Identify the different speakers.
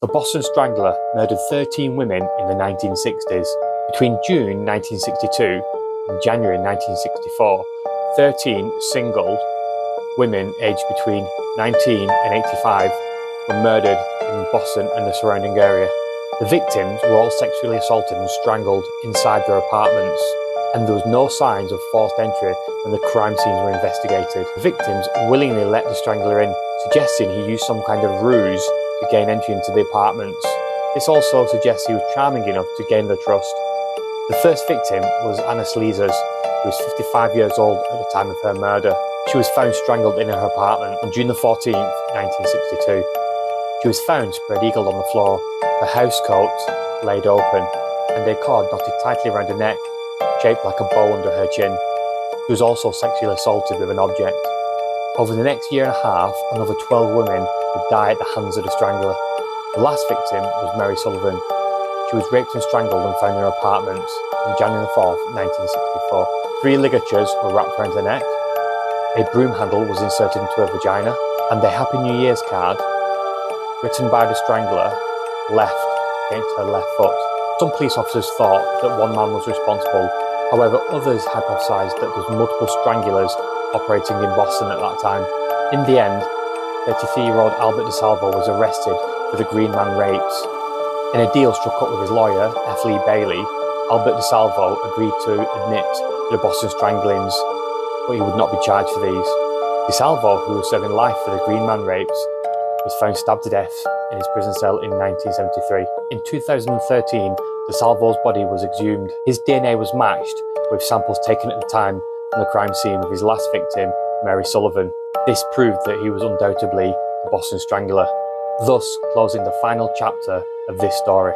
Speaker 1: The Boston Strangler murdered 13 women in the 1960s. Between June 1962 and January 1964, 13 single women aged between 19 and 85 were murdered in Boston and the surrounding area. The victims were all sexually assaulted and strangled inside their apartments, and there was no signs of forced entry when the crime scenes were investigated. The victims willingly let the strangler in, suggesting he used some kind of ruse to gain entry into the apartments. This also suggests he was charming enough to gain their trust. The first victim was Anna Sleezers, who was 55 years old at the time of her murder. She was found strangled in her apartment on June the 14th, 1962. She was found spread-eagled on the floor, her housecoat laid open, and a cord knotted tightly around her neck, shaped like a bow under her chin. She was also sexually assaulted with an object. Over the next year and a half, another 12 women would die at the hands of the strangler. The last victim was Mary Sullivan. She was raped and strangled and found in her apartment on January 4th, 1964. 3 ligatures were wrapped around her neck, a broom handle was inserted into her vagina, and a Happy New Year's card, written by the strangler, left against her left foot. Some police officers thought that one man was responsible. However, others hypothesized that there was multiple strangulers operating in Boston at that time. In the end, 33-year-old Albert DeSalvo was arrested for the Green Man rapes. In a deal struck up with his lawyer, F. Lee Bailey, Albert DeSalvo agreed to admit to the Boston stranglings, but he would not be charged for these. DeSalvo, who was serving life for the Green Man rapes, was found stabbed to death in his prison cell in 1973. In 2013, DeSalvo's body was exhumed. His DNA was matched with samples taken at the time from the crime scene of his last victim, Mary Sullivan. This proved that he was undoubtedly the Boston Strangler, thus closing the final chapter of this story.